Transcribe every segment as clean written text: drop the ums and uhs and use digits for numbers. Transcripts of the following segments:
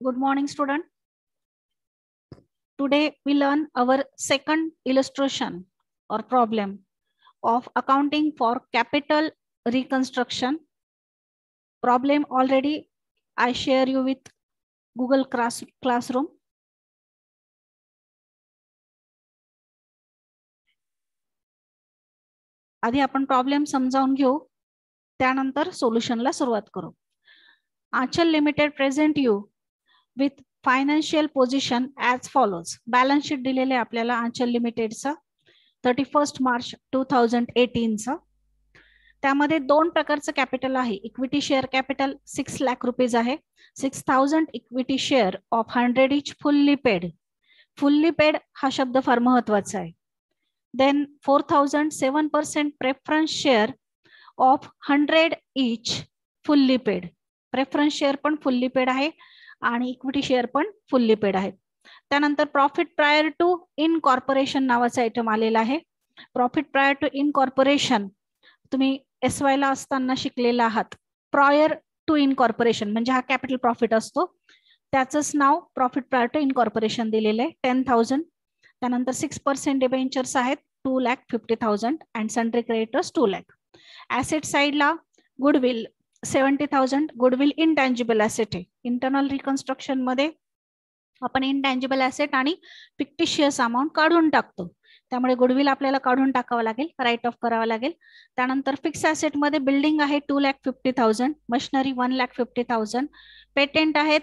Good morning, student. Today we learn our second illustration or problem of accounting for capital reconstruction. Problem already I share you with Google Classroom. आधी आपण problem समजावून घेऊ, त्यानंतर सोल्युशनला सुरुवात करू. Aanchal limited present you with financial position as follows. Balance sheet दिलेले आपल्याला आंचल लिमिटेडचं 31 मार्च 2018चं. त्यामध्ये दोन प्रकारचं कॅपिटल आहे. Equity share capital 6 lakh rupees आहे. 6000 equity share of 100 each fully paid. Fully paid हा शब्द फार महत्वाचा आहे. Then 4000 7% preference share of 100 each fully paid. Preference share पण फुल्ली पेड आहे आणि इक्विटी शेअर पण फुल्ली पेड आहे. त्यानंतर प्रॉफिट प्रायर टू इनकॉर्पोरेशन नावाचा आयटम आलेला आहे. प्रॉफिट प्रायर टू इनकॉर्पोरेशन तुम्ही SY ला असताना शिकलेला आहात. प्रायर टू इनकॉर्पोरेशन म्हणजे हा कॅपिटल प्रॉफिट असतो, त्याचंच नाव प्रॉफिट प्रायर टू इनकॉर्पोरेशन दिलेलं आहे. 10,000. त्यानंतर 6% डिबेंचर्स आहेत 2,50,000 and sundry creditors 2 lakh. Asset साइडला गुडविल 70,000. गुडविल इनटँजिबल ऍसेट आहे. इंटरनल रिकन्स्ट्रक्शन मध्ये आपण इनटँजिबल ऍसेट आणि फिक्टिशियस अमाऊंट काढून टाकतो, त्यामुळे गुडविल आपल्याला काढून टाकावं लागेल, राईट ऑफ करावं लागेल. त्यानंतर फिक्स ऍसेट मध्ये बिल्डिंग आहे 2,50,000, मशिनरी 1,50,000, पेटेंट आहेत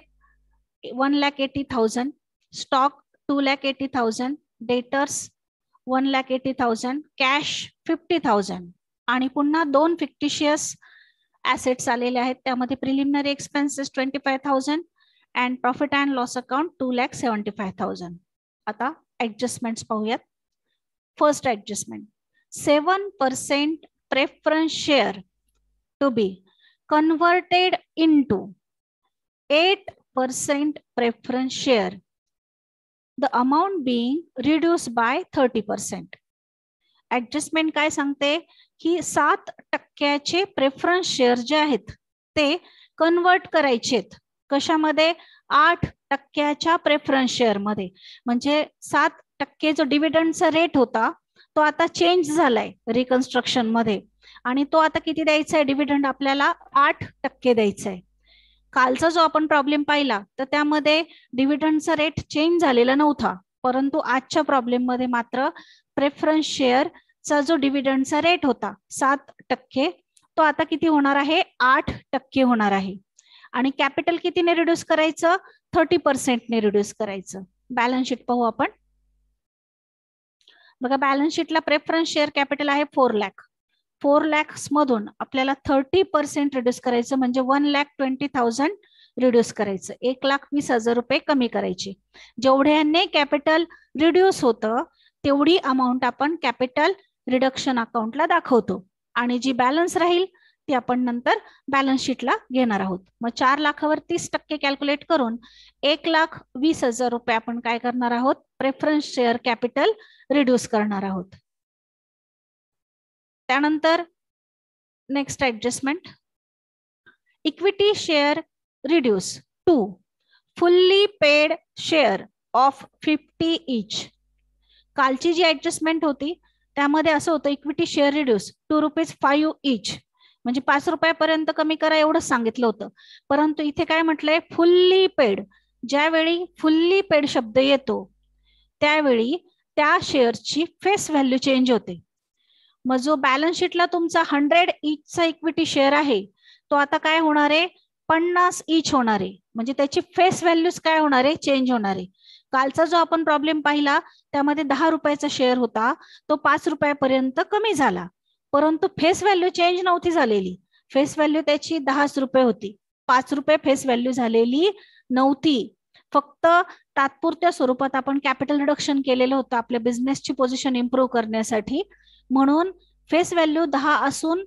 1,80,000, स्टॉक 2,80,000, डेटर्स 1,80,000, कॅश 50,000 आणि पुन्हा दोन फिक्टिशियस ऍसेट्स आलेले आहेत. त्यामध्ये preliminary expenses 25,000 and profit and loss account 2,75,000. आता ऍडजस्टमेंट्स पाहूयात. First adjustment 7% preference share to be converted into 8% preference share, the amount being reduced by 30%. Adjustment काय सांगते की 7% प्रेफरन्स शेअर जे आहेत ते कन्वर्ट करायचेत. कशामध्ये? 8% प्रेफरन्स शेअर मध्ये. म्हणजे 7% जो डिव्हिडंडचा रेट होता तो आता चेंज झालाय रिकन्स्ट्रक्शन मध्ये, आणि तो आता किती द्यायचा आहे? डिव्हिडंड आपल्याला 8% द्यायचा आहे. कालचा जो आपण प्रॉब्लेम पाहिला तर त्यामध्ये डिव्हिडंडचा रेट चेंज झालेला नव्हता, परंतु आजच्या प्रॉब्लेम मध्ये मात्र प्रेफरन्स शेअरचा जो डिव्हिडंडचा रेट होता 7%, तो आता किती होणार आहे? 8% होणार आहे. आणि कॅपिटल कितीने रिड्यूस करायचं? 30% ने रिड्यूस करायचं. बॅलन्स शीट पाहू आपण. बघा, बॅलन्स शीटला प्रेफरन्स शेअर कॅपिटल आहे 4 लाख. 4 lakhs मधून आपल्याला 30% रिड्यूस करायचं, म्हणजे 1,20,000 रिड्यूस करायचं. 1,20,000 रुपये कमी करायचे. जेवढ्याने कॅपिटल रिड्यूस होतं तेवढी अमाऊंट आपण कॅपिटल रिडक्शन अकाउंटला दाखवतो, आणि जी बॅलन्स राहील ती आपण नंतर बॅलन्स शीटला घेणार आहोत. मग 4 लाखावर 30% कॅल्क्युलेट करून 1,20,000 रुपये आपण काय करणार आहोत? प्रेफरन्स शेअर कॅपिटल रिड्यूस करणार आहोत. त्यानंतर next adjustment, equity share reduce to fully paid share of 50 each. कालची जी ऍडजस्टमेंट होती त्यामध्ये असं होतं, इक्विटी शेअर रिड्यूस ₹2.5 इच, म्हणजे 5 रुपयापर्यंत कमी करा एवढंच सांगितलं होतं. परंतु इथे काय म्हटलंय? Fully paid. ज्यावेळी फुल्ली पेड शब्द येतो त्यावेळी त्या शेअरची फेस व्हॅल्यू चेंज होते. मग जो बॅलन्स शीटला तुमचा 100 इचचा इक्विटी शेअर आहे तो आता काय होणार आहे? 50 इच होणार आहे. म्हणजे त्याची फेस व्हॅल्यूज काय होणार आहे? चेंज होणार आहे. कालचा जो आपण प्रॉब्लेम पाहिला त्यामध्ये 10 रुपयाचा शेअर होता, तो 5 रुपयापर्यंत कमी झाला, परंतु फेस व्हॅल्यू चेंज नव्हती झालेली. फेस व्हॅल्यू त्याची 10 रुपये होती. 5 रुपये फेस व्हॅल्यू झालेली नव्हती. फक्त तात्पुरत्या स्वरूपात आपण कॅपिटल रिडक्शन केलेलं होतं आपल्या बिझनेसची पोझिशन इम्प्रूव्ह करण्यासाठी, म्हणून फेस व्हॅल्यू 10 असून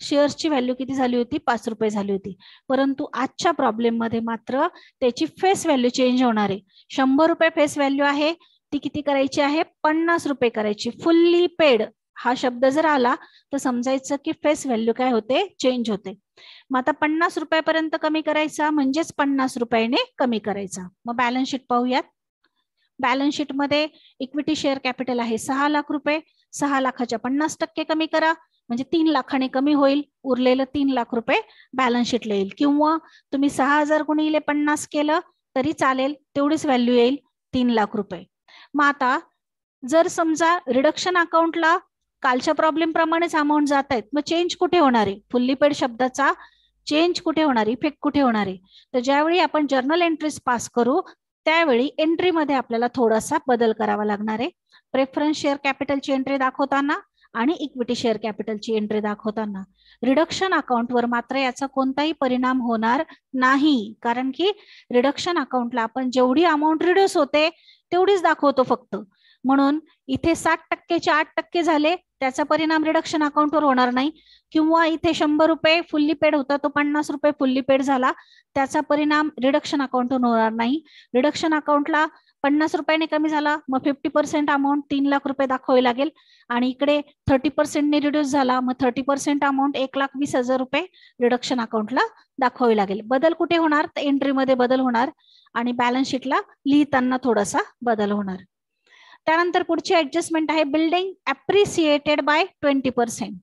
शेअर्सची व्हॅल्यू किती झाली होती? 5 रुपये झाली होती. परंतु आजच्या प्रॉब्लेम मध्ये मात्र त्याची फेस व्हॅल्यू चेंज होणार आहे. 100 रुपये फेस व्हॅल्यू आहे, ती किती करायची आहे? 50 रुपये करायची. फुल्ली पेड हा शब्द जर आला तर समजायचं की फेस व्हॅल्यू काय होते, चेंज होते. मग आता 50 रुपयापर्यंत कमी करायचा म्हणजेच 50 रुपयाने कमी करायचा. मग बॅलन्स शीट पाहूयात. बॅलन्स शीट मध्ये इक्विटी शेअर कॅपिटल आहे 6 लाख रुपये. 6 लाखाच्या 50% कमी करा म्हणजे 3 लाखाने कमी होईल. उरलेलं 3 लाख रुपये बॅलन्स शीटला येईल. किंवा तुम्ही 6000 गुणिले 50 केलं तरी चालेल, तेवढीच व्हॅल्यू येईल 3 लाख रुपये. मग आता जर समजा रिडक्शन अकाउंटला कालच्या प्रॉब्लेम प्रमाणेच अमाऊंट जात आहेत, मग चेंज कुठे होणार आहे? फुल्ली पेड शब्दाचा चेंज कुठे होणार, इफेक्ट कुठे होणार आहे? तर ज्यावेळी आपण जर्नल एंट्रीज पास करू त्यावेळी एंट्रीमध्ये आपल्याला थोडासा बदल करावा लागणार आहे. प्रेफरन्स शेअर कॅपिटलची एंट्री दाखवताना आणि इक्विटी शेअर कॅपिटलची एंट्री दाखवताना रिडक्शन अकाउंटवर मात्र याचा कोणताही परिणाम होणार नाही, कारण की रिडक्शन अकाउंटला आपण जेवढी अमाऊंट रिड्यूस होते तेवढीच दाखवतो फक्त. म्हणून इथे 60%चे 8% झाले, त्याचा परिणाम रिडक्शन अकाउंटवर होणार नाही. किंवा इथे 100 रुपये फुल्ली पेड होता तो 50 रुपये फुल्ली पेड झाला, त्याचा परिणाम रिडक्शन अकाउंटवर होणार नाही. रिडक्शन अकाउंटला 50 रुपयाने कमी झाला मग 50% अमाऊंट 3 लाख रुपये दाखवावी लागेल. आणि इकडे 30% ने रिड्यूस झाला मग 30% अमाऊंट 1,20,000 रुपये रिडक्शन अकाउंटला दाखवावी लागेल. बदल कुठे होणार? तर एंट्रीमध्ये बदल होणार आणि बॅलन्स शीटला लिहिताना थोडासा बदल होणार. त्यानंतर पुढची ऍडजस्टमेंट आहे बिल्डिंग अप्रिसिएटेड बाय 20%.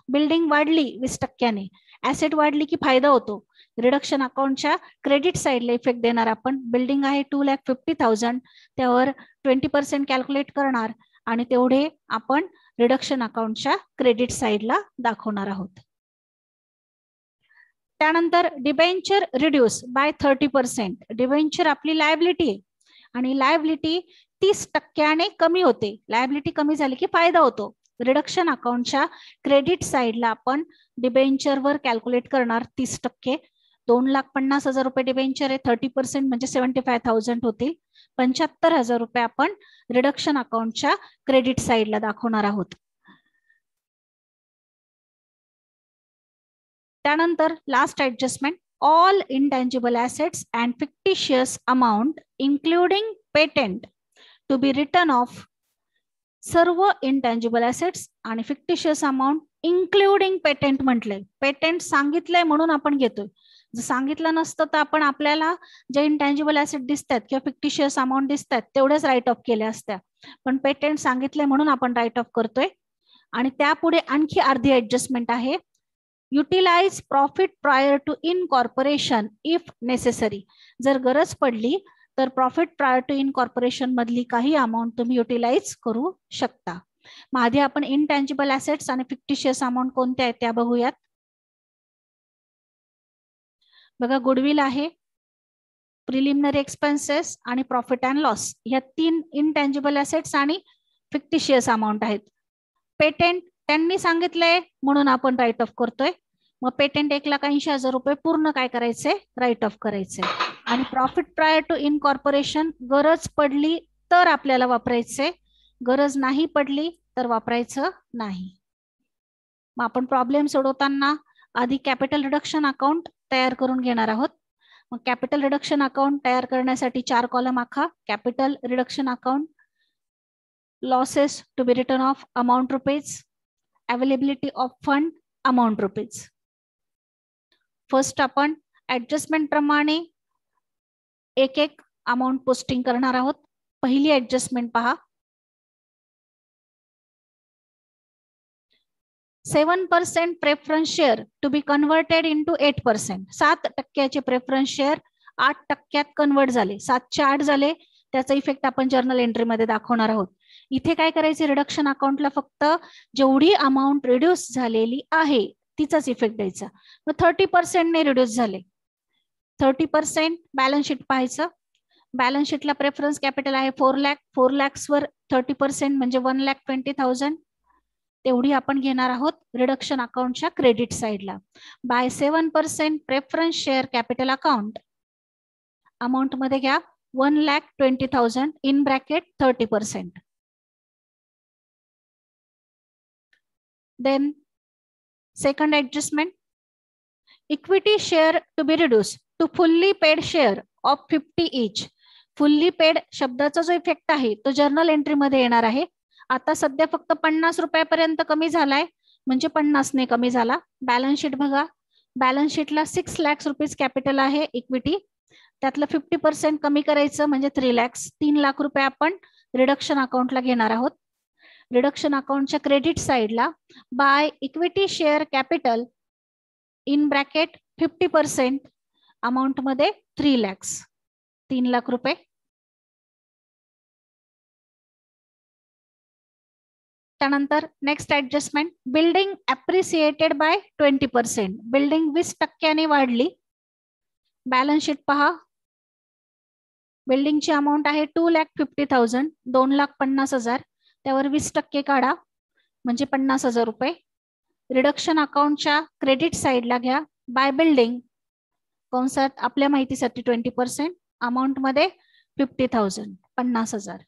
बिल्डिंग वाढली 20%ने, ऍसेट वाढली की फायदा होतो. रिडक्शन अकाउंटच्या क्रेडिट साईडला इफेक्ट देणार आपण. बिल्डिंग आहे 2,50,000, त्यावर 20% कॅल्क्युलेट करणार आणि तेवढे आपण रिडक्शन अकाउंटच्या क्रेडिट साईडला दाखवणार आहोत. त्यानंतर डिबेंचर रिड्यूस बाय 30%. डिबेंचर आपली लायबिलिटी आहे आणि लायबिलिटी 30%ने कमी होते. लायबिलिटी कमी झाली की फायदा होतो. रिडक्शन अकाउंटच्या क्रेडिट साईडला आपण डिबेंचरवर कॅल्क्युलेट करणार 30%. 2,50,000 रुपये डिबेंचर आहे, 30% म्हणजे 75,000 होतील. 75,000 रुपये आपण रिडक्शन अकाउंटच्या क्रेडिट साईडला दाखवणार आहोत. त्यानंतर last adjustment all intangible assets and fictitious amount including patent to be return off. सर्व इंटँजिबल ऍसेट्स आणि फिक्टिशियस अमाउंट इन्क्लुडिंग पेटेंट म्हटले. पेटेंट सांगितलंय म्हणून आपण घेतोय. जर सांगितलं नसतं तर आपण आपल्याला जे इंटँजिबल ऍसेट दिसतात किंवा फिक्टिशियस अमाउंट दिसतात तेवढेच राईट ऑफ केल्या असत्या, पण पेटेंट सांगितलंय म्हणून आपण राईट ऑफ करतोय. आणि त्यापुढे आणखी अर्धी ऍडजस्टमेंट आहे. Utilize profit prior to incorporation if necessary. जर गरज पडली तर प्रॉफिट प्रायर टू इनकॉर्पोरेशन मधली काही अमाऊंट तुम्ही युटिलाइज करू शकता. मग आधी आपण इनटँजिबल ऍसेट्स आणि फिक्टिशियस अमाऊंट कोणत्या आहेत त्या बघूयात. बघा, गुडविल आहे, प्रिलिमिनरी एक्सपेन्सेस आणि प्रॉफिट अँड लॉस, ह्या 3 इनटँजिबल ऍसेट्स आणि फिक्टिशियस अमाऊंट आहेत. पेटेंट त्यांनी सांगितलंय म्हणून आपण राईट ऑफ करतोय. मग पेटेंट 1,80,000 रुपये पूर्ण काय करायचे? राईट ऑफ करायचे. आणि प्रॉफिट प्रायर टू इनकॉर्पोरेशन गरज पडली तर आपल्याला वापरायचे, गरज नाही पडली तर वापरायचं नाही. मग आपण प्रॉब्लेम सोडवताना आधी कॅपिटल रिडक्शन अकाउंट तयार करून घेणार आहोत. मग कॅपिटल रिडक्शन अकाउंट तयार करण्यासाठी 4 कॉलम आखा. Capital reduction account, losses to be return of amount rupees, availability of fund amount rupees. First आपण ऍडजस्टमेंट प्रमाणे एक एक अमाऊंट पोस्टिंग करणार आहोत. पहिली ऍडजस्टमेंट पहा. 7% preference share to be converted into 8%. 7% preference share 8% convert झाले, 7चे 8 झाले. त्याचा इफेक्ट आपण जर्नल एंट्री मध्ये दाखवणार आहोत. इथे काय करायचे? रिडक्शन अकाउंटला फक्त जेवढी अमाऊंट रिड्यूस झालेली आहे तिचाच इफेक्ट द्यायचा. मग 30% ने रिड्यूस झाले, 30% बॅलन्स शीट पाहायचं. बॅलन्स शीटला प्रेफरन्स कॅपिटल आहे 4 लाख. 4 lakhsवर 30% म्हणजे 1,20,000. तेवढी आपण घेणार आहोत रिडक्शन अकाउंटच्या क्रेडिट साईडला. By 7% preference share capital account amount मध्ये घ्या 1,20,000 in bracket 30%. Then second adjustment, equity share to be reduce to fully paid share of 50 each. Fully paid शब्दाचा जो इफेक्ट आहे तो जर्नल एंट्री मध्ये येणार आहे आता सध्या फक्त 50 रुपयापर्यंत कमी झालाय, म्हणजे 50 ने कमी झाला. बॅलन्स शीट बघा, बॅलन्स शीटला 6 लाख रुपीज कॅपिटल आहे इक्विटी, त्यातलं 50% कमी करायचं म्हणजे 3 लाख. 3 लाख रुपये आपण रिडक्शन अकाउंटला घेणार आहोत. रिडक्शन अकाउंटच्या क्रेडिट साइडला by equity share capital in bracket 50% amount मध्ये 3 लाख, 3 लाख रुपये. त्यानंतर next adjustment, building appreciated by 20%. Building 20% वाढली. बॅलन्स शीट पहा, बिल्डिंगची अमाऊंट आहे 2,50,000, 2,50,000. त्यावर 20% काढा म्हणजे 50,000 रुपये. रिडक्शन अकाउंटच्या क्रेडिट साइडला घ्या, बाय बिल्डिंग कंसात आपल्या माहितीसाठी 20%, अमाऊंट मध्ये 50,000, 50,000.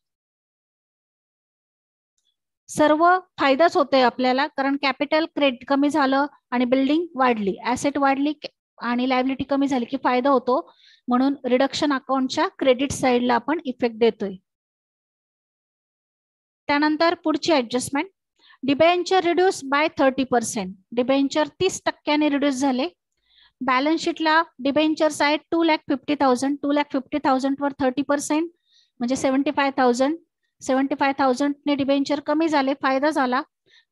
सर्व फायदाच होतोय आपल्याला, कारण कॅपिटल क्रेडिट कमी झालं आणि बिल्डिंग वाढली, ऍसेट वाढली आणि लायबिलिटी कमी झाली की फायदा होतो. म्हणून रिडक्शन अकाउंटच्या क्रेडिट साइडला आपण इफेक्ट देतोय. त्यानंतर पुढची adjustment, debenture reduce by 30%. Debenture 30% reduce झाले. बॅलन्स शीटला डिबेंचर्स आहेत 2,50,000. 2,50,000 वर 30% म्हणजे 75,000. 75,000 ने डिबेंचर कमी झाले, फायदा झाला.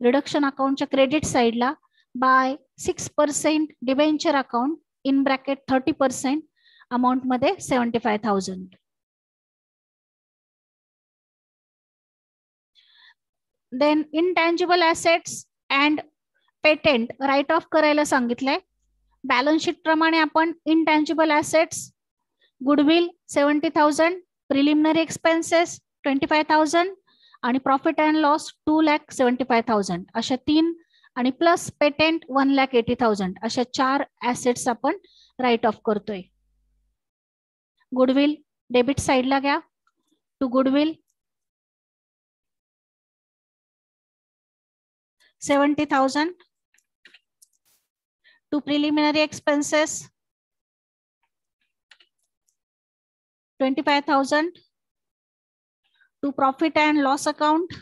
रिडक्शन अकाउंटच्या क्रेडिट साइडला by 6% debenture account in bracket 30% amount मध्ये 75,000. Then intangible assets and patent write off करायला सांगितलंय. बॅलन्स शीट प्रमाणे आपण intangible assets goodwill 70,000, preliminary expenses 25,000 आणि प्रॉफिट अँड लॉस 2,75,000 अशा 3 आणि प्लस पेटेंट 1,80,000 अशा 4 ॲसेट्स आपण राईट ऑफ करतोय. गुडविल डेबिट साइडला घ्या, to goodwill 70,000, to preliminary expenses 25,000, to profit and loss account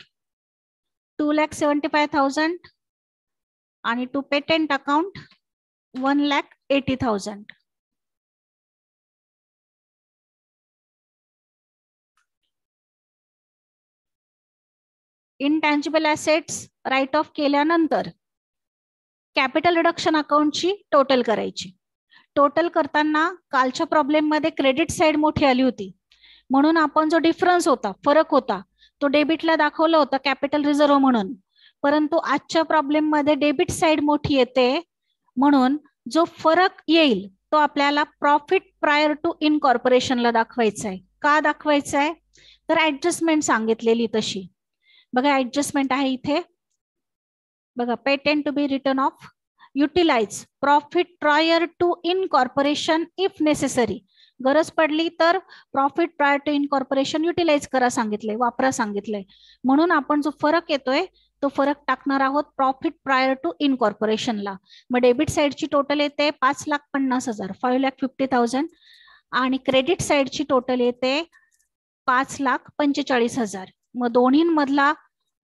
2,75,000 आणि to patent account 1,80,000. Intangible assets write off केल्यानंतर कॅपिटल रिडक्शन अकाउंटची टोटल करायची. टोटल करताना कालच्या प्रॉब्लेम मध्ये क्रेडिट साइड मोठी आली होती, म्हणून आपण जो डिफरन्स होता, फरक होता, तो डेबिटला दाखवला होता कॅपिटल रिझर्व्ह म्हणून. परंतु आजच्या प्रॉब्लेम मध्ये डेबिट साइड मोठी येते, म्हणून जो फरक येईल तो आपल्याला प्रॉफिट प्रायर टू इनकॉर्पोरेशनला दाखवायचा आहे. का दाखवायचा आहे तर ऍडजस्टमेंट सांगितलेली तशी. बघा ऍडजस्टमेंट आहे इथे बघा, patent to be return of utilize profit prior to incorporation if necessary. गरज पडली तर profit prior to incorporation utilize करा सांगितलंय, वापरा सांगितलंय. म्हणून आपण जो फरक येतोय तो फरक टाकणार आहोत प्रॉफिट प्रायर टू इनकॉर्पोरेशनला. मग डेबिट साइडची टोटल येते 5,50,000, 5,50,000 आणि क्रेडिट साइडची टोटल येते 5,45,000. मग दोन्हींमधला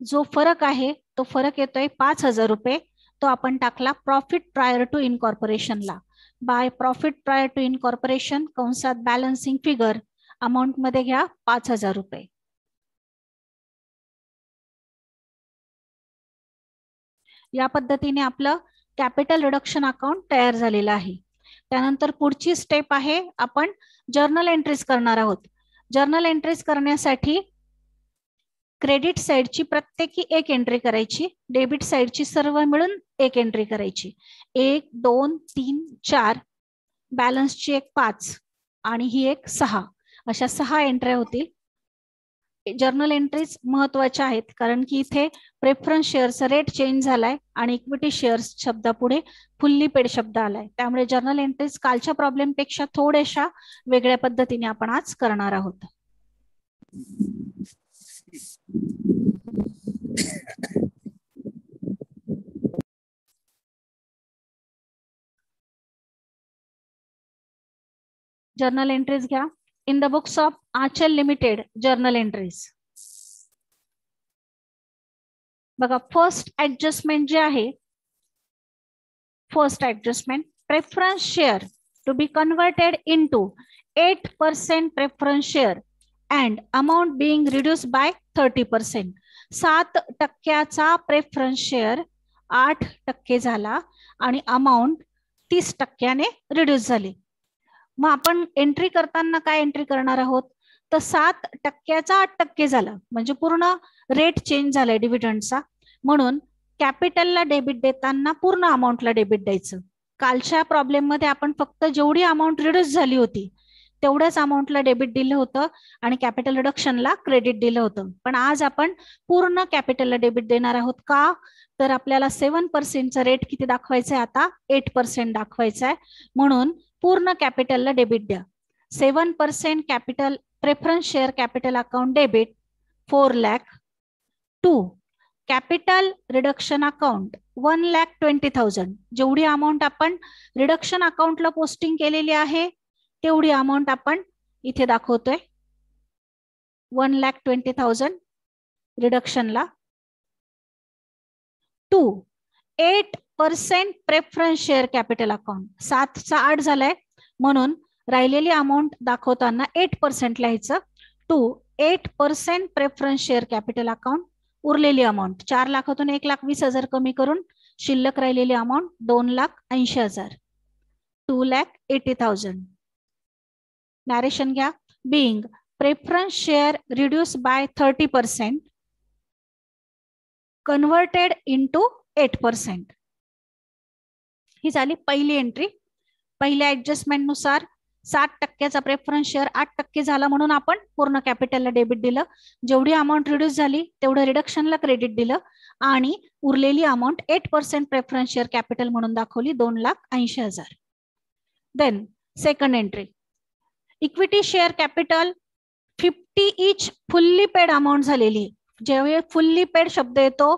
जो फरक आहे तो फरक येतोय 5,000 रुपये. तो आपण टाकला प्रॉफिट प्रायर टू इनकॉर्पोरेशनला. By profit prior to incorporation कंसात बॅलन्सिंग फिगर अमाऊंट मध्ये घ्या 5,000 रुपये. या पद्धतीने आपलं कॅपिटल रिडक्शन अकाउंट तयार झालेलं आहे. त्यानंतर पुढची स्टेप आहे, आपण जर्नल एंट्रीज करणार आहोत. जर्नल एंट्रीज करण्यासाठी क्रेडिट साइडची प्रत्येकी एक एंट्री करायची, डेबिट साइडची सर्व मिळून एक एंट्री करायची. 1, 2, 3, 4, बॅलन्सची एक 5 आणि ही एक 6, अशा 6 एंट्र्या होतील. जर्नल एंट्रीज महत्वाच्या आहेत, कारण की इथे प्रेफरन्स शेअरचा रेट चेंज झालाय आणि इक्विटी शेअर्स शब्दापुढे फुल्ली पेड शब्द आलाय. त्यामुळे जर्नल एंट्रीज कालच्या प्रॉब्लेम पेक्षा थोड्याशा वेगळ्या पद्धतीने आपण आज करणार आहोत. जर्नल एंट्रीज घ्या. In the books of Anchal limited journal entries. बघा फर्स्ट ऍडजस्टमेंट जे आहे, first adjustment preference share to be converted into 8% preference share and amount being reduce by 30%. 7% preference share 8% झाला आणि अमाऊंट 30% रिड्यूस झाली. मग आपण एंट्री करताना काय एंट्री करणार आहोत, तर 7%चा 8% झाला म्हणजे पूर्ण रेट चेंज झालाय डिव्हिडंडचा. म्हणून कॅपिटलला डेबिट देताना पूर्ण अमाऊंटला डेबिट द्यायचं. कालच्या प्रॉब्लेम मध्ये आपण फक्त जेवढी अमाऊंट रिड्यूस झाली होती तेवढ्याच अमाऊंटला डेबिट दिलं होतं आणि कॅपिटल रिडक्शनला क्रेडिट दिलं होतं. पण आज आपण पूर्ण कॅपिटलला डेबिट देणार आहोत. का, तर आपल्याला 7%चा रेट किती दाखवायचा आहे, आता 8% दाखवायचा आहे. म्हणून पूर्ण कॅपिटलला डेबिट द्या. 7% capital preference share capital account debit 4 lakh. 2 capital reduction account 1,20,000. जेवढी अमाऊंट आपण रिडक्शन अकाउंटला पोस्टिंग केलेली आहे तेवढी अमाऊंट आपण इथे दाखवतोय 1,20,000 रिडक्शनला. 2 8% प्रेफरन्स शेअर कॅपिटल अकाउंट. 7चा 8 झालाय म्हणून राहिलेली अमाऊंट दाखवताना 8% लिहायचं. 2 8% प्रेफरन्स शेअर कॅपिटल अकाउंट. उरलेली अमाऊंट 4 लाखातून 1,20,000 कमी करून शिल्लक राहिलेली अमाऊंट 2,80,000. 2,80,000. नॅरेशन घ्या. Being preference share reduce by 30% converted into 8%. ही झाली पहिली एंट्री. पहिल्या ऍडजस्टमेंट नुसार 7%चा प्रेफरन्स शेअर 8% झाला म्हणून आपण पूर्ण कॅपिटलला डेबिट दिलं. जेवढी अमाऊंट रिड्यूस झाली तेवढं रिडक्शनला क्रेडिट दिलं आणि उरलेली अमाऊंट 8% प्रेफरन्स शेअर कॅपिटल म्हणून दाखवली 2,80,000. Then second entry equity share capital 50 each fully paid amount झालेली. ज्यावेळी फुल्ली पेड शब्द येतो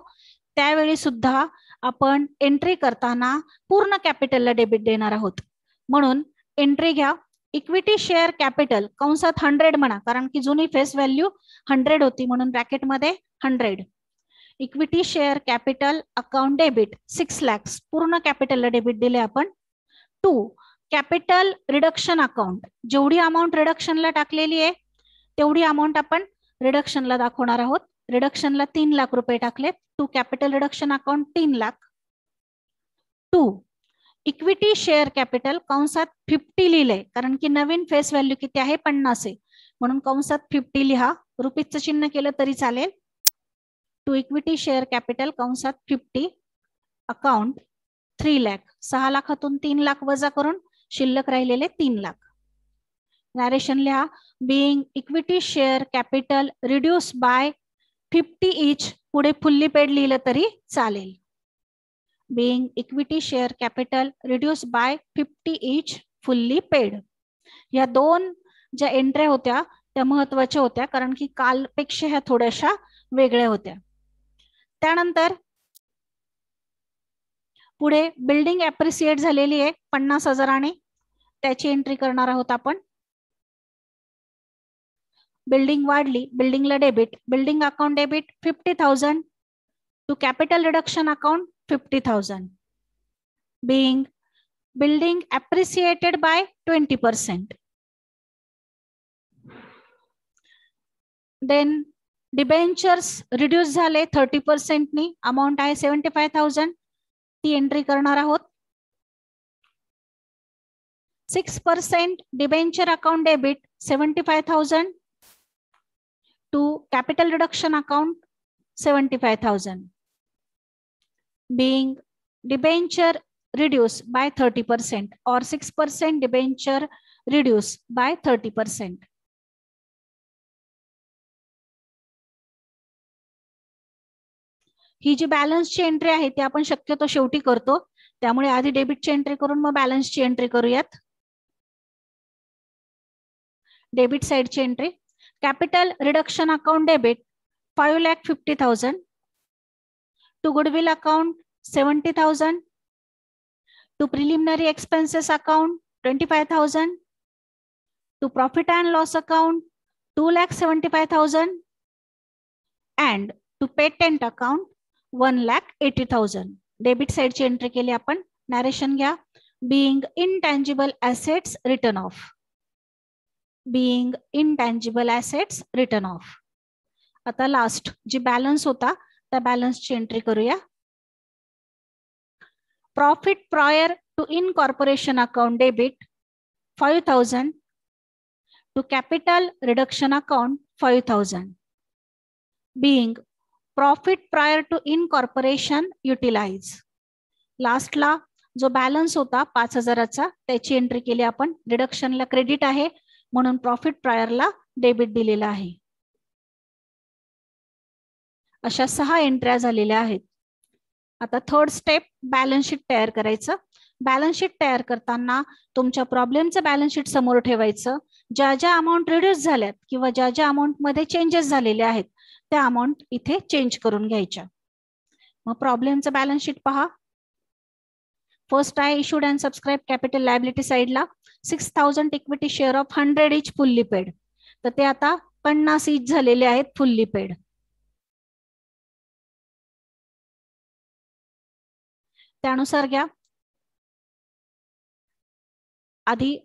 त्यावेळी सुद्धा आपण एंट्री करताना पूर्ण कॅपिटलला डेबिट देणार आहोत. म्हणून एंट्री घ्या. इक्विटी शेअर कॅपिटल कंसात 100 म्हणा कारण की जुनी फेस व्हॅल्यू 100 होती म्हणून ब्रॅकेटमध्ये 100. Equity share capital account debit 6 lakh. पूर्ण कॅपिटलला डेबिट दिले आपण. 2 कॅपिटल रिडक्शन अकाउंट. जेवढी अमाऊंट रिडक्शनला टाकलेली आहे तेवढी अमाऊंट आपण रिडक्शनला दाखवणार आहोत. रिडक्शनला 3 लाख रुपये टाकले. 2 capital reduction account 3 lakh. 2 equity share capital कंसात 50 लिहिलंय कारण की नवीन फेस व्हॅल्यू किती आहे 50 आहे म्हणून कंसात 50 लिहा. रुपीजचं चिन्ह केलं तरी चालेल. 2 इक्विटी शेअर कॅपिटल कंसात 50 अकाउंट 3 लाख. 6 लाखातून 3 लाख वजा करून शिल्लक राहिलेले 3 लाख. नॅरेशन लिहा. Being equity share capital reduce by 50 each. पुढे फुल्ली पेड लिहिलं तरी चालेल. Being equity share capital reduce by 50 each fully paid. या दोन ज्या एंट्र्या होत्या त्या महत्वाच्या होत्या कारण की कालपेक्षा ह्या थोड्याशा वेगळ्या होत्या. त्यानंतर पुढे बिल्डिंग अप्रिसिएट झालेली आहे 50,000 त्याची एंट्री करणार आहोत आपण. बिल्डिंग वाढली. बिल्डिंगला debit. Building account debit 50,000 to capital reduction account 50,000. being building appreciated by 20%. Then debentures reduce झाले 30% नी. अमाऊंट आहे 75,000. ती एंट्री करणार आहोत. 6% debenture account debit 75,000 to capital reduction account 75,000. being debenture reduced by 30% or 6% debenture reduced by 30%. ही जी बॅलन्सची entry आहे ती आपण शक्यतो शेवटी करतो त्यामुळे आधी डेबिटची एंट्री करून मग बॅलन्सची एंट्री करूयात. डेबिट साइडची entry. Capital reduction account debit 5,50,000 to goodwill account 70,000 to preliminary expenses account 25,000 to profit and loss account 2,75,000 and to patent account 1,80,000. डेबिट साइडची एंट्री केली आपण. नॅरेशन घ्या. being intangible assets written off. being intangible assets written off. आता last जी balance होता त्या बॅलन्सची एंट्री करूया. Profit prior to incorporation account debit 5,000 to capital reduction account 5,000. being profit prior to incorporation utilize. लास्टला जो बॅलन्स होता 5,000चा त्याची एंट्री केली आपण. रिडक्शनला क्रेडिट आहे म्हणून प्रॉफिट प्रायरला डेबिट दिलेला आहे. अशा 6 एंट्र्या झालेल्या आहेत. आता थर्ड स्टेप बॅलन्स शीट तयार करायचं. बॅलन्स शीट तयार करताना तुमच्या प्रॉब्लेमचं बॅलन्स शीट समोर ठेवायचं. ज्या ज्या अमाऊंट रिड्यूस झाल्यात किंवा ज्या ज्या अमाऊंट मध्ये चेंजेस झालेले आहेत त्या अमाऊंट इथे चेंज करून घ्यायच्या. मग प्रॉब्लेमचं बॅलन्स शीट पहा. फर्स्ट आहे issued and subscribe capital liability साइडला 6,000 equity share of 100 each fully paid. तर ते आता 50 इच झालेले आहेत फुल्ली पेड. त्यानुसार घ्या. आधी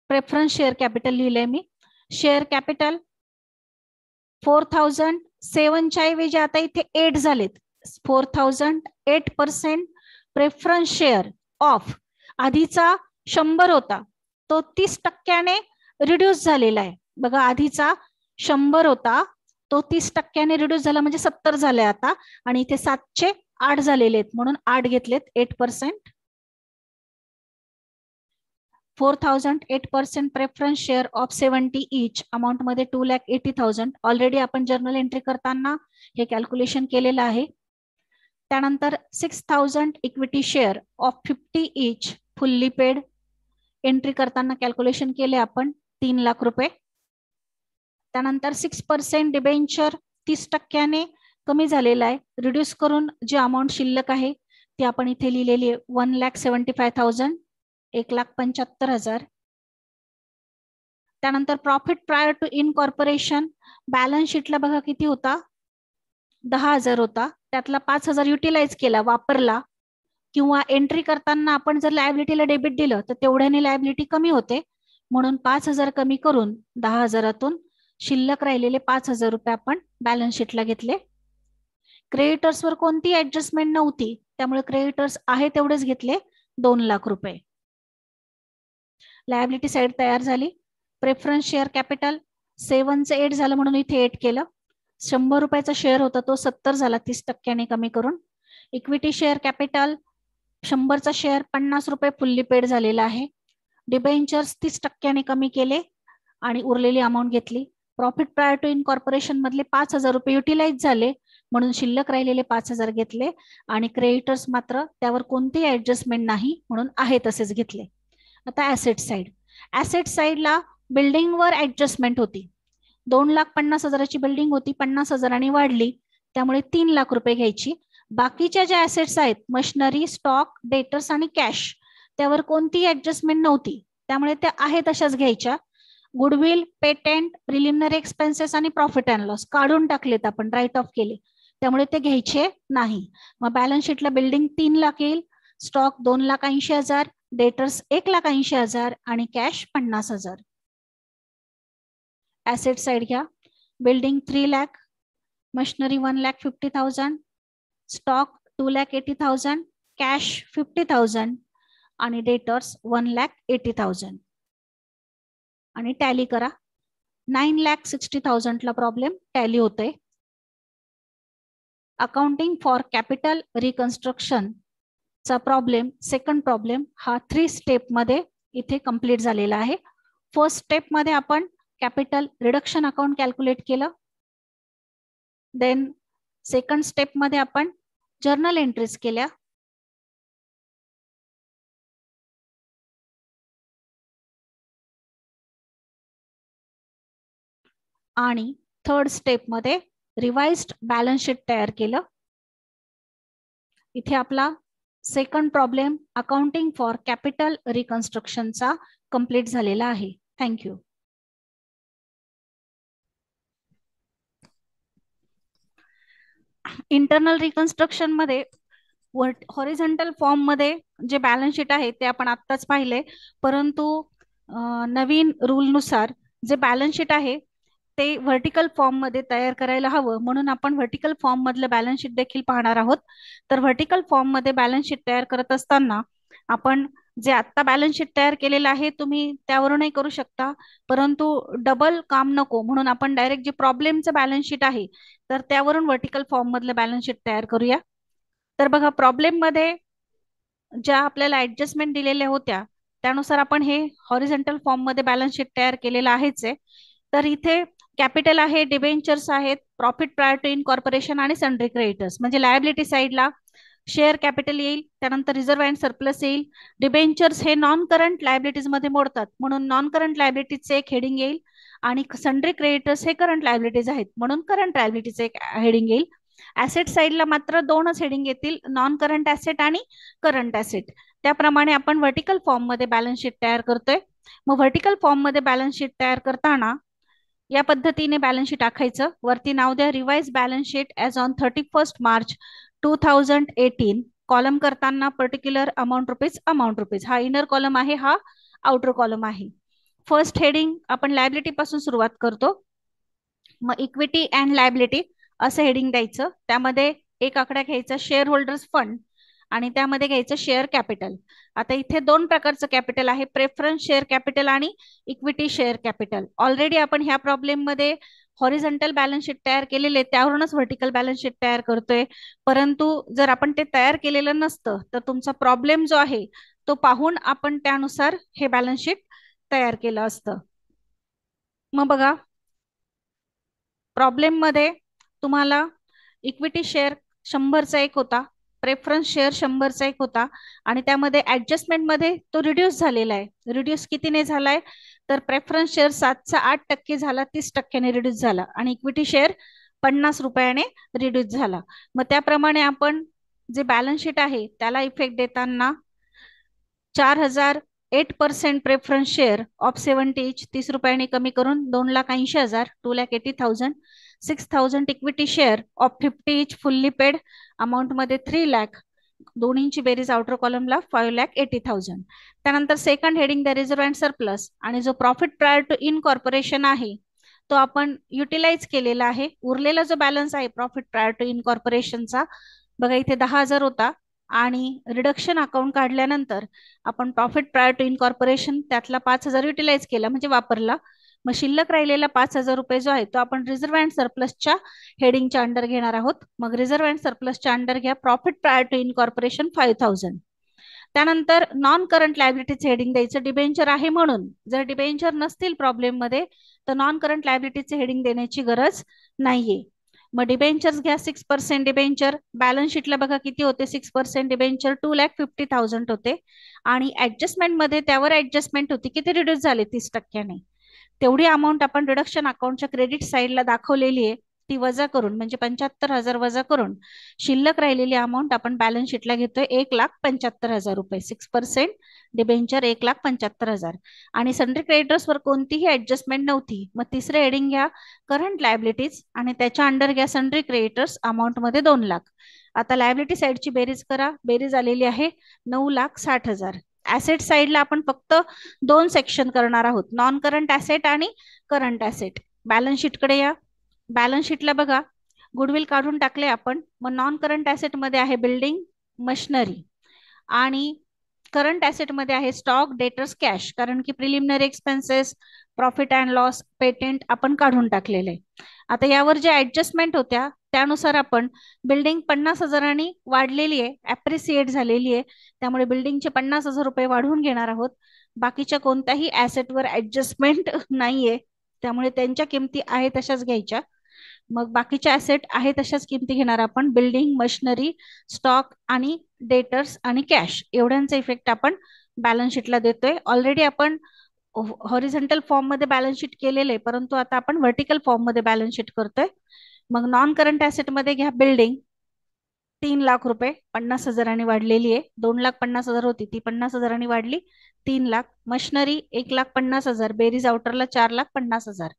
प्रेफरन्स शेअर कॅपिटल लिहिलंय मी. शेअर कॅपिटल 4,000 7च्या ऐवजी आता इथे 8 झालेत. 4,000 8% प्रेफरन्स शेअर ऑफ. आधीचा 100 होता तो 30% रिड्यूस झालेला आहे. बघा आधीचा 100 होता तो 30% रिड्यूस झाला म्हणजे 70 झाले आता. आणि इथे 708 झालेले आहेत म्हणून 8 घेतलेत 8%. 4,000 8% preference share of 70 each amount मध्ये 2,80,000. ऑलरेडी आपण जर्नल एंट्री करताना हे कॅल्क्युलेशन केलेलं आहे. त्यानंतर 6,000 equity share of 50 each fully paid. Entry करताना कॅल्क्युलेशन केले आपण 3 लाख रुपये. त्यानंतर 6% डिबेंचर 30% कमी झालेला आहे. रिड्यूस करून जी अमाऊंट शिल्लक आहे ती आपण इथे लिहिलेली आहे 1,75,000 1,75,000. त्यानंतर profit prior to incorporation balance शीटला बघा किती होता 10,000 होता. त्यातला 5,000 युटिलाइज केला वापरला. किंवा एंट्री करताना आपण जर लायबिलिटीला डेबिट दिलं तर तेवढ्याने लायबिलिटी कमी होते म्हणून 5,000 कमी करून 10,000तून शिल्लक राहिलेले 5,000 रुपये आपण बॅलन्स शीटला घेतले. क्रेडिटर्सवर कोणती ऍडजस्टमेंट नव्हती त्यामुळे क्रेडिटर्स आहे तेवढेच घेतले 2 लाख रुपये. लायबिलिटी साइड तयार झाली. प्रेफरन्स शेअर कॅपिटल 7चं 8 झालं म्हणून इथे 8 केलं. 100 रुपयाचा शेअर होता तो 70 झाला 30% कमी करून. इक्विटी शेअर कॅपिटल 100चा शेअर 50 रुपये फुल्ली पेड झालेला आहे. डिबेंचर्स 30% कमी केले आणि उरलेली अमाऊंट घेतली. प्रॉफिट प्रायर टू इनकॉर्पोरेशन मधले 5,000 रुपये युटिलाइज झाले म्हणून शिल्लक राहिलेले 5,000 घेतले आणि क्रेडिटर्स मात्र त्यावर कोणतीही ऍडजस्टमेंट नाही म्हणून आहे तसेच घेतले. आता ऍसेट साइड. ऍसेट साइडला बिल्डिंगवर ऍडजस्टमेंट होती. 2,50,000ची बिल्डिंग होती 50,000 वाढली त्यामुळे 3 लाख रुपये घ्यायची. बाकीच्या ज्या ऍसेट्स आहेत मशिनरी स्टॉक डेटर्स आणि कॅश त्यावर कोणतीही ऍडजस्टमेंट नव्हती त्यामुळे त्या आहे तशाच घ्यायच्या. गुडविल पेटेंट प्रिलिमिनरी एक्सपेन्सेस आणि प्रॉफिट अँड लॉस काढून टाकलेत आपण राईट ऑफ केले त्यामुळे ते घ्यायचे नाही. मग बॅलन्स शीटला बिल्डिंग 3 लाख येईल. स्टॉक 2,80,000 डेटर्स 1,80,000 आणि कॅश 50,000. ऍसेट साइड घ्या. Building 3 lakh machinery 1,50,000 stock 2,80,000 cash 50,000 आणि डेटर्स 1,80,000 आणि टॅली करा. 9,60,000 ला प्रॉब्लेम टॅली होतोय. अकाउंटिंग फॉर कॅपिटल रिकन्स्ट्रक्शन चा प्रॉब्लेम सेकंड प्रॉब्लेम हा 3 स्टेप मध्ये इथे कंप्लीट झालेला आहे. फर्स्ट स्टेप मध्ये आपण कॅपिटल रिडक्शन अकाउंट कॅल्क्युलेट केलं. देन सेकंड स्टेप मध्ये आपण जर्नल एंट्रीज केल्या. आणि थर्ड स्टेप मध्ये रिवाइज्ड बॅलन्स शीट तयार केलं. इथे आपला second problem accounting for capital रिकन्स्ट्रक्शनचा कंप्लीट झालेला आहे. थँक्यू. इंटरनल रिकन्स्ट्रक्शन मध्ये हॉरिझॉन्टल फॉर्म मध्ये जे बॅलन्स शीट आहे ते आपण आत्ताच पाहिले, परंतु नवीन रूल नुसार जे बॅलन्स शीट आहे ते व्हर्टिकल फॉर्म मध्ये तयार करायला हवं, म्हणून आपण व्हर्टिकल फॉर्म मधलं बॅलन्स शीट देखील पाहणार आहोत. तर व्हर्टिकल फॉर्म मध्ये बॅलन्स शीट तयार करत असताना आपण जे आत्ता बॅलन्स शीट तयार केलेलं आहे तुम्ही त्यावरूनही करू शकता, परंतु डबल काम नको म्हणून आपण डायरेक्ट जे प्रॉब्लेमचं बॅलन्स शीट आहे तर त्यावरून व्हर्टिकल फॉर्म मधलं बॅलन्स शीट तयार करूया. तर बघा, प्रॉब्लेम मध्ये ज्या आपल्याला ऍडजस्टमेंट दिलेल्या होत्या त्यानुसार आपण हे हॉरिझॉन्टल फॉर्म मध्ये बॅलन्स शीट तयार केलेलं आहेच आहे. तर इथे कॅपिटल आहे, डिबेंचर्स आहेत, प्रॉफिट प्रायर टू इनकॉर्पोरेशन आणि सन्ड्री क्रेडिटर्स. म्हणजे लायबिलिटी साईडला शेअर कॅपिटल येईल, त्यानंतर रिझर्व्ह अँड सरप्लस येईल. डिबेंचर्स हे नॉन करंट लायबिलिटीज मध्ये मोडतात म्हणून नॉन करंट लायबिलिटीजचे एक हेडिंग येईल, आणि सन्ड्री क्रेडिटर्स हे करंट लायबिलिटीज आहेत म्हणून करंट लायबिलिटीचे एक हेडिंग येईल. ऍसेट साईडला मात्र दोनच हेडिंग येतील, नॉन करंट ऍसेट आणि करंट ऍसेट. त्याप्रमाणे आपण व्हर्टिकल फॉर्म मध्ये बॅलन्स शीट तयार करतोय. मग व्हर्टिकल फॉर्म मध्ये बॅलन्स शीट तयार करताना या पद्धतीने बॅलन्स शीट आखायचं. वरती नाव द्या revise balance sheet as on 31 March 2018. Column करताना पर्टिक्युलर अमाऊंट रुपीज हा इनर कॉलम आहे, हा आउटर कॉलम आहे. फर्स्ट हेडिंग आपण लायबिलिटी पासून सुरुवात करतो. मग इक्विटी अँड लायबिलिटी असं हेडिंग द्यायचं. त्यामध्ये एक आकडा घ्यायचा शेअर होल्डर्स फंड आणि त्यामध्ये घ्यायचं शेअर कॅपिटल. आता इथे दोन प्रकारचं कॅपिटल आहे, प्रेफरन्स शेअर कॅपिटल आणि इक्विटी शेअर कॅपिटल. ऑलरेडी आपण ह्या प्रॉब्लेम मध्ये हॉरिझॉन्टल बॅलन्स शीट तयार केलेले, त्यावरूनच व्हर्टिकल बॅलन्स शीट तयार करतोय. परंतु जर आपण ते तयार केलेलं नसतं तर तुमचा प्रॉब्लेम जो आहे तो पाहून आपण त्यानुसार हे बॅलन्स शीट तयार केलं असतं. मग बघा, प्रॉब्लेम मध्ये तुम्हाला इक्विटी शेअर 100चा एक होता, प्रेफरन्स शेअर 100चा एक होता, आणि त्यामध्ये ऍडजस्टमेंट मध्ये तो रिड्यूस झालेला आहे. रिड्यूस कितीने झालाय तर प्रेफरन्स शेअर 7.8% झाला, 30%ने रिड्यूस झाला, आणि इक्विटी शेअर 50 रुपयाने रिड्यूस झाला. मग त्याप्रमाणे आपण जे बॅलन्स शीट आहे त्याला इफेक्ट देताना 4,008% प्रेफरन्स शेअर ऑफ 70 इच 30 रुपयाने कमी करून 2,80,000 2,80,000. 6,000 equity share of 50 each fully paid amount मध्ये 3 लाख, दोन्हींची बेरीज आउटर कॉलमला 5,80,000. त्यानंतर second heading the reserve and surplus, आणि जो प्रॉफिट प्रायर टू इनकॉर्पोरेशन आहे तो आपण युटिलाइज केलेला आहे. उरलेला जो बॅलन्स आहे प्रॉफिट प्रायर टू इनकॉर्पोरेशनचा, बघा इथे 10,000 होता आणि रिडक्शन अकाउंट काढल्यानंतर आपण प्रॉफिट प्रायर टू इनकॉर्पोरेशन त्यातला 5,000 युटिलाइज केला म्हणजे वापरला. मग शिल्लक राहिलेला 5,000 रुपये जो आहे तो आपण रिझर्व्ह अँड सरप्लसच्या हेडिंगच्या अंडर घेणार आहोत. मग रिझर्व्ह अँड सरप्लसच्या अंडर घ्या प्रॉफिट प्रायर टू इनकॉर्पोरेशन 5,000. त्यानंतर नॉन करंट लायबिलिटीचे हेडिंग द्यायचं, डिबेंचर आहे म्हणून. जर डिबेंचर नसतील प्रॉब्लेम मध्ये तर नॉन करंट लायबिलिटीचे हेडिंग देण्याची गरज नाहीये. मग डिबेंचर्स घ्या 6% डिबेंचर. बॅलन्स शीटला बघा किती होते 6% डिबेंचर 2,50,000 होते, आणि ऍडजस्टमेंट मध्ये त्यावर ऍडजस्टमेंट होती, किती रिड्यूस झाले 30%ने. तेवढी अमाऊंट आपण रिडक्शन अकाउंटच्या क्रेडिट साईडला दाखवलेली आहे, ती वजा करून म्हणजे 75,000 वजा करून शिल्लक राहिलेली अमाऊंट आपण बॅलन्स शीटला घेतोय 1,75,000 रुपये. 6% डिबेंचर 1,75,000, आणि सन्ड्री क्रेडिटर्स वर कोणतीही ऍडजस्टमेंट नव्हती. मग तिसरे हेडिंग घ्या करंट लायबिलिटीज आणि त्याच्या अंडर घ्या सन्ड्री क्रेडिटर्स अमाऊंट मध्ये 2 लाख. आता लायबिलिटी साईडची बेरीज करा, बेरीज आलेली आहे 9,60,000. ऍसेट साईडला आपण फक्त 2 सेक्शन करणार आहोत, नॉन करंट ऍसेट आणि करंट ऍसेट. बॅलन्स शीटकडे या. बॅलन्स शीटला बघा गुडविल काढून टाकले आपण. मग नॉन करंट ऍसेट मध्ये आहे बिल्डिंग मशिनरी, आणि करंट ऍसेट मध्ये आहे स्टॉक डेटर्स कॅश, कारण की preliminary expenses profit and loss patent आपण काढून टाकलेले. आता यावर जे ऍडजस्टमेंट होत्या त्यानुसार आपण बिल्डिंग 50,000 वाढलेली आहे, ऍप्रिसिएट झालेली आहे, त्यामुळे बिल्डिंगचे 50,000 रुपये वाढवून घेणार आहोत. बाकीच्या कोणत्याही ऍसेटवर ऍडजस्टमेंट नाहीये त्यामुळे त्यांच्या किमती आहे तशाच घ्यायच्या. मग बाकीच्या ऍसेट आहे तशाच किमती घेणार आपण, बिल्डिंग मशिनरी स्टॉक आणि डेटर्स आणि कॅश एवढ्यांचा इफेक्ट आपण बॅलन्स शीटला देतोय. ऑलरेडी आपण हॉरिझॉन्टल फॉर्म मध्ये बॅलन्स शीट केलेले आहे, परंतु आता आपण व्हर्टिकल फॉर्म मध्ये बॅलन्स शीट करतोय. मग नॉन करंट ऍसेट मध्ये घ्या बिल्डिंग 3 लाख रुपये 50,000 वाढलेली आहे, 2,50,000 होती ती 50,000 वाढली 3 लाख. मशिनरी 1,50,000 बेरीज आउटरला 4,50,000.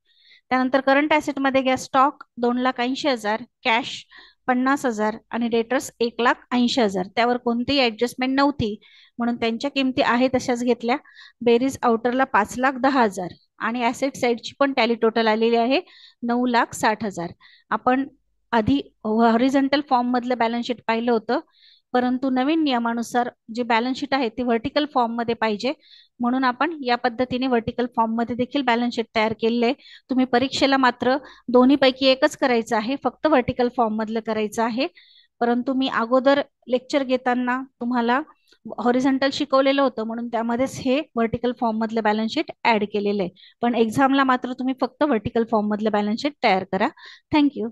त्यानंतर करंट ऍसेट मध्ये घ्या स्टॉक 2,80,000, कॅश 50,000 आणि डेटर्स 1,80,000. त्यावर कोणतीही ऍडजस्टमेंट नव्हती म्हणून त्यांच्या किमती आहे तशाच घेतल्या. बेरीज आउटरला 5,10,000 आणि ऍसेट साईडची पण टॅली टोटल आलेली आहे 9,60,000. आपण आधी हॉरिझॉन्टल फॉर्म मधलं बॅलन्स शीट पाहिलं होतं, परंतु नवीन नियमानुसार जे बॅलन्स शीट आहे ते व्हर्टिकल फॉर्म मध्ये पाहिजे, म्हणून आपण या पद्धतीने व्हर्टिकल फॉर्म मध्ये देखील बॅलन्स शीट तयार केलेले आहे. तुम्ही परीक्षेला मात्र दोन्ही पैकी एकच करायचं आहे, फक्त व्हर्टिकल फॉर्म मधलं करायचं आहे. परंतु मी अगोदर लेक्चर घेताना तुम्हाला हॉरिझॉन्टल शिकवलेलं होतं म्हणून त्यामध्येच हे व्हर्टिकल फॉर्म मधलं बॅलन्स शीट ऍड केलेलं आहे. पण एक्झामला मात्र तुम्ही फक्त व्हर्टिकल फॉर्म मधलं बॅलन्स शीट तयार करा. थँक्यू.